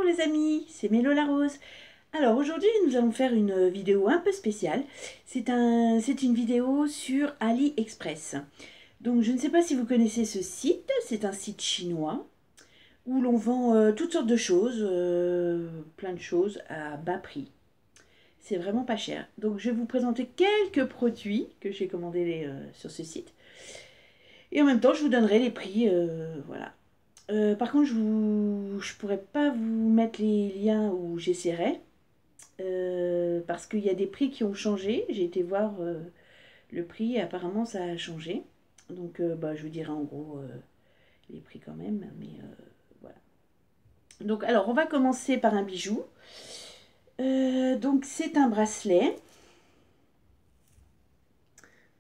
les amis, c'est Mélo la Rose. Alors aujourd'hui nous allons faire une vidéo un peu spéciale. C'est une vidéo sur AliExpress. Donc je ne sais pas si vous connaissez ce site, c'est un site chinois où l'on vend toutes sortes de choses, plein de choses à bas prix. C'est vraiment pas cher. Donc je vais vous présenter quelques produits que j'ai commandés sur ce site. Et en même temps je vous donnerai les prix, voilà. Par contre, je ne pourrais pas vous mettre les liens où j'essaierai. Parce qu'il y a des prix qui ont changé. J'ai été voir le prix et apparemment ça a changé. Donc je vous dirai en gros les prix quand même. Mais voilà. Donc alors on va commencer par un bijou. Donc c'est un bracelet.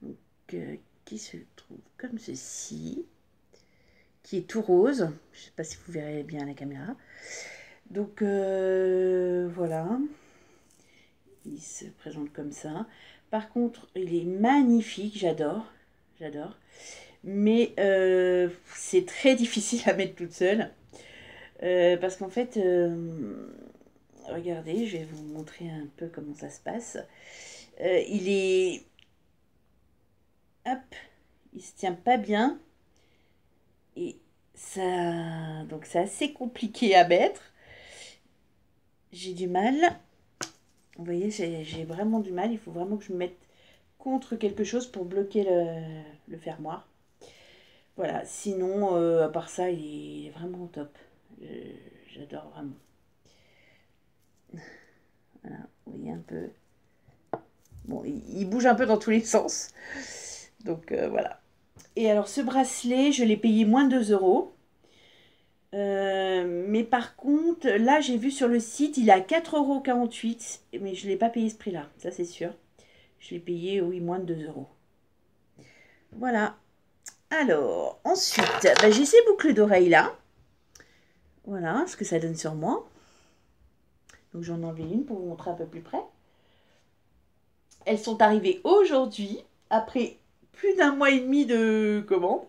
Donc, qui se trouve comme ceci. Qui est tout rose. Je ne sais pas si vous verrez bien à la caméra. Donc voilà, il se présente comme ça. Par contre, il est magnifique, j'adore, j'adore. Mais c'est très difficile à mettre toute seule. Parce qu'en fait, regardez, je vais vous montrer un peu comment ça se passe. Il est... Hop, il se tient pas bien. Et ça... Donc c'est assez compliqué à mettre. J'ai du mal. Vous voyez, j'ai vraiment du mal. Il faut vraiment que je me mette contre quelque chose pour bloquer le fermoir. Voilà, sinon, à part ça, il est vraiment top. J'adore vraiment. Voilà, vous voyez un peu. Bon, il bouge un peu dans tous les sens. Donc voilà. Et alors, ce bracelet, je l'ai payé moins de 2 euros. Mais par contre, là, j'ai vu sur le site, il est à 4,48 €. Mais je ne l'ai pas payé ce prix-là, ça c'est sûr. Je l'ai payé, oui, moins de 2 euros. Voilà. Alors, ensuite, j'ai ces boucles d'oreilles là. Voilà ce que ça donne sur moi. Donc, j'en ai enlevé une pour vous montrer un peu plus près. Elles sont arrivées aujourd'hui, après plus d'un mois et demi de commande.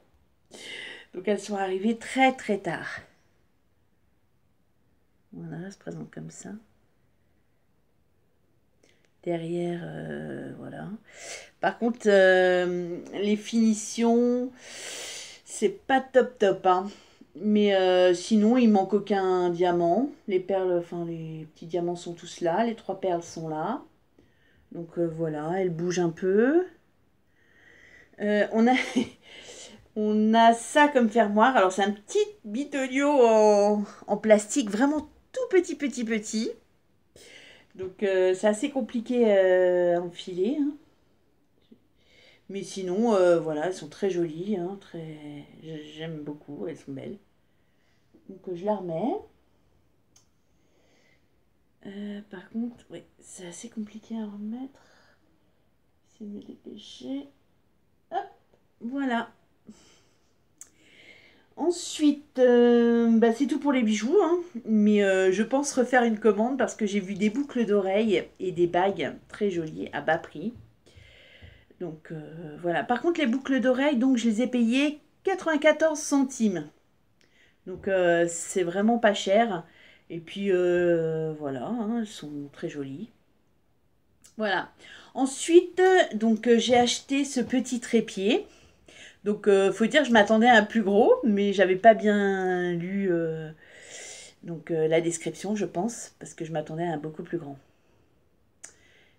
Donc, elles sont arrivées très très tard. Voilà, elles se présentent comme ça. Derrière, voilà. Par contre, les finitions, c'est pas top top, hein. Mais sinon, il manque aucun diamant. Les perles, enfin les petits diamants sont tous là. Les 3 perles sont là. Donc voilà, elles bougent un peu. On a, on a ça comme fermoir. Alors c'est un petit bitonio en plastique, vraiment tout petit, petit, petit. Donc c'est assez compliqué à enfiler, hein. Mais sinon, voilà, elles sont très jolies, hein, très... J'aime beaucoup, elles sont belles. Donc je la remets. Par contre, oui, c'est assez compliqué à remettre. Essayez de me dépêcher. Hop, voilà. Ensuite, c'est tout pour les bijoux, hein. Mais je pense refaire une commande parce que j'ai vu des boucles d'oreilles et des bagues très jolies à bas prix. Donc voilà. Par contre, les boucles d'oreilles, donc je les ai payées 94 centimes. Donc c'est vraiment pas cher. Et puis voilà, hein, elles sont très jolies. Voilà. Ensuite, donc j'ai acheté ce petit trépied. Donc faut dire, je m'attendais à un plus gros, mais j'avais pas bien lu la description, je pense, parce que je m'attendais à un beaucoup plus grand.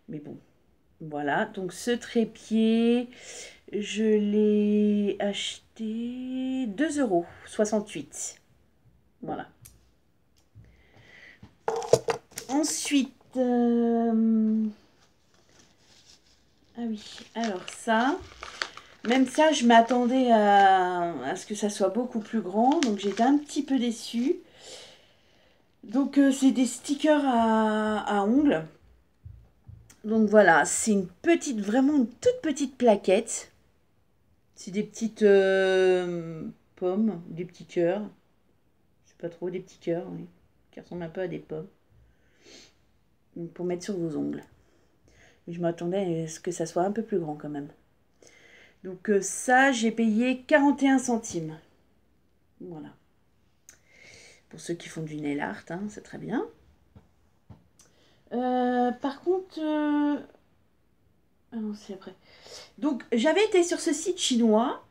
Mais bon, voilà. Donc ce trépied, je l'ai acheté 2,68 €. Voilà. Ensuite, ah oui, alors ça, même ça, je m'attendais à ce que ça soit beaucoup plus grand, donc j'étais un petit peu déçue. Donc c'est des stickers à ongles. Donc voilà, c'est une petite, vraiment une toute petite plaquette. C'est des petites pommes, des petits cœurs. Je sais pas trop, des petits cœurs, oui, qui ressemblent un peu à des pommes. Donc pour mettre sur vos ongles. Mais je m'attendais à ce que ça soit un peu plus grand quand même. Donc ça, j'ai payé 41 centimes. Voilà. Pour ceux qui font du nail art, hein, c'est très bien. Par contre... Ah non, c'est après. Donc, j'avais été sur ce site chinois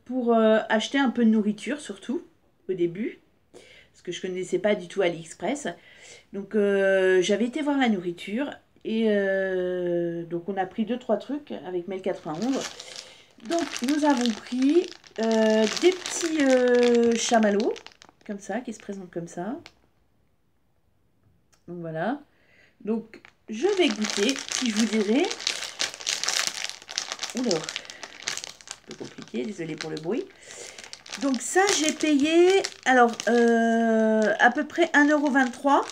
pour acheter un peu de nourriture, surtout, au début. Parce que je ne connaissais pas du tout AliExpress. Donc, j'avais été voir la nourriture. Et donc, on a pris 2-3 trucs avec Mel 91. Donc, nous avons pris des petits chamallows, comme ça, qui se présentent comme ça. Donc, voilà. Donc, je vais goûter, puis je vous dirai... Oula, un peu compliqué, désolé pour le bruit. Donc ça, j'ai payé, alors, à peu près 1,23 €.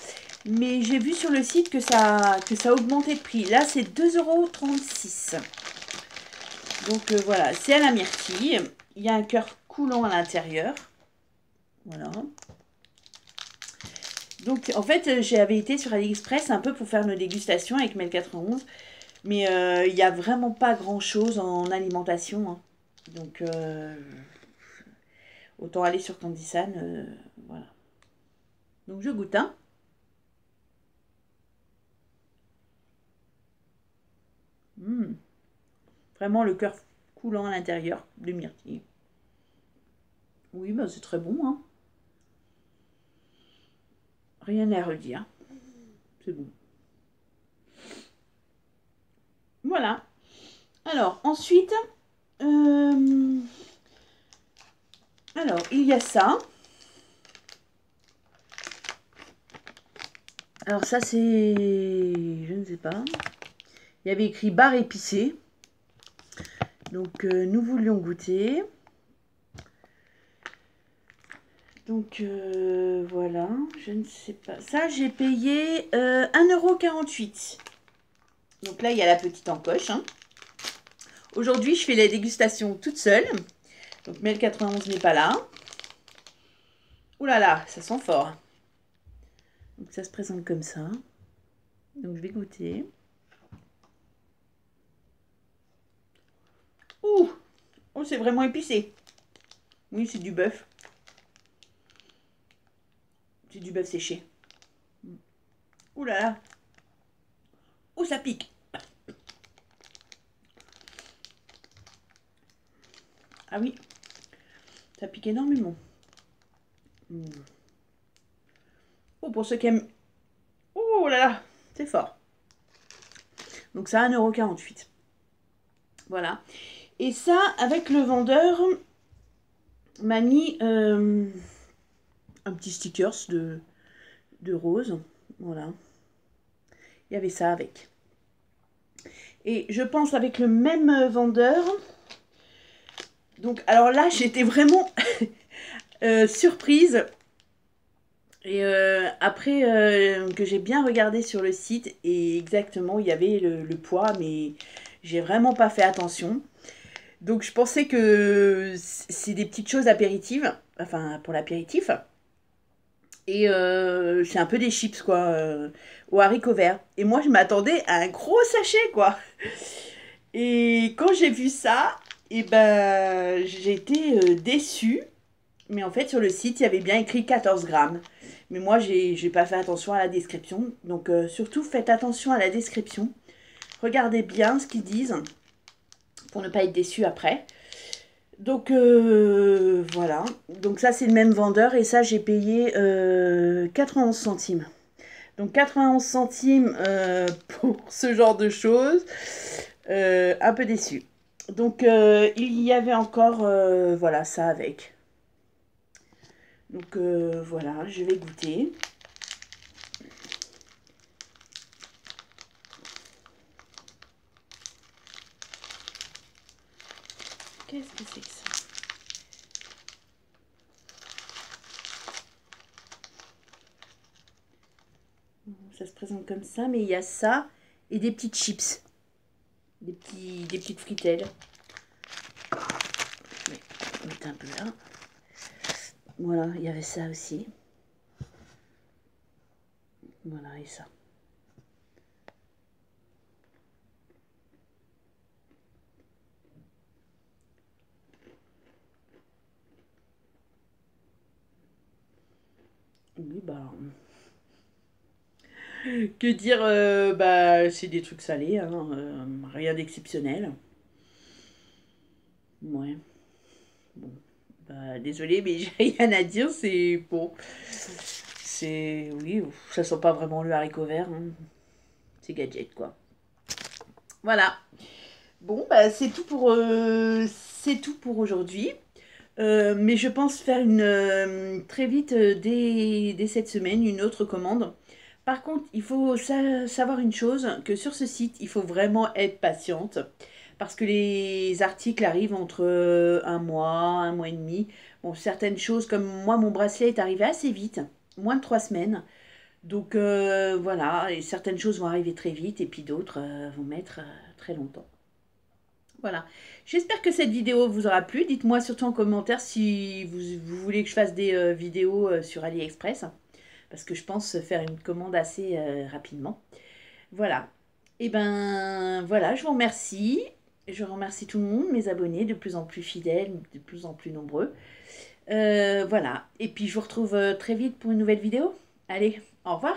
Mais j'ai vu sur le site que ça a augmenté de prix. Là, c'est 2,36 €. Donc voilà, c'est à la myrtille. Il y a un cœur coulant à l'intérieur. Voilà. Donc en fait, j'avais été sur AliExpress un peu pour faire une dégustation avec Mel 91. Mais il n'y a vraiment pas grand-chose en alimentation. Hein. Donc autant aller sur Candysan. Voilà. Donc je goûte un. Vraiment le cœur coulant à l'intérieur de myrtille. Oui, bah, c'est très bon. Hein. Rien à redire. C'est bon. Voilà. Alors, ensuite, alors, il y a ça. Alors ça, c'est... Je ne sais pas. Il y avait écrit bar épicé. Donc, nous voulions goûter. Donc, voilà. Je ne sais pas. Ça, j'ai payé 1,48 €. Donc là, il y a la petite encoche. Hein. Aujourd'hui, je fais la dégustation toute seule. Donc, Mel 91 n'est pas là. Ouh là là, ça sent fort. Donc, ça se présente comme ça. Donc, je vais goûter. Ouh! Oh, c'est vraiment épicé. Oui, c'est du bœuf. C'est du bœuf séché. Ouh là là. Oh, ça pique. Ah oui, ça pique énormément. Oh, pour ceux qui aiment... Oh là là, c'est fort. Donc ça, 1,48 €. Voilà. Et ça, avec le vendeur, m'a mis un petit stickers de rose. Voilà. Il y avait ça avec. Et je pense avec le même vendeur... Donc, alors là, j'étais vraiment surprise. Et après que j'ai bien regardé sur le site, et exactement, il y avait le poids, mais j'ai vraiment pas fait attention. Donc je pensais que c'est des petites choses apéritives, enfin pour l'apéritif. Et c'est un peu des chips, quoi, aux haricots verts. Et moi, je m'attendais à un gros sachet, quoi. Et quand j'ai vu ça, et ben, j'ai été déçue. Mais en fait, sur le site, il y avait bien écrit 14 grammes. Mais moi, j'ai pas fait attention à la description. Donc, surtout, faites attention à la description. Regardez bien ce qu'ils disent pour ne pas être déçu après. Donc, voilà. Donc, ça, c'est le même vendeur. Et ça, j'ai payé 91 centimes. Donc, 91 centimes pour ce genre de choses. Un peu déçu. Donc, il y avait encore, voilà, ça avec. Donc voilà, je vais goûter. Qu'est-ce que c'est que ça? Ça se présente comme ça, mais il y a ça et des petites chips. Des petites fritelles. Je vais mettre un peu là. Voilà, il y avait ça aussi. Voilà, et ça. bah... Que dire, bah, c'est des trucs salés, hein, rien d'exceptionnel. Ouais, bon, bah, désolé, mais j'ai rien à dire, c'est bon. C'est, oui, ça sent pas vraiment le haricot vert, hein. C'est gadget, quoi. Voilà. Bon, bah, c'est tout pour aujourd'hui. Mais je pense faire très vite, dès cette semaine, une autre commande. Par contre, il faut savoir une chose, que sur ce site, il faut vraiment être patiente. Parce que les articles arrivent entre un mois et demi. Bon, certaines choses, comme moi, mon bracelet est arrivé assez vite, moins de 3 semaines. Donc voilà, et certaines choses vont arriver très vite et puis d'autres vont mettre très longtemps. Voilà. J'espère que cette vidéo vous aura plu. Dites-moi surtout en commentaire si vous voulez que je fasse des vidéos sur AliExpress. Parce que je pense faire une commande assez rapidement. Voilà. Et ben voilà, je vous remercie. Je remercie tout le monde, mes abonnés, de plus en plus fidèles, de plus en plus nombreux. Voilà. Et puis je vous retrouve très vite pour une nouvelle vidéo. Allez, au revoir.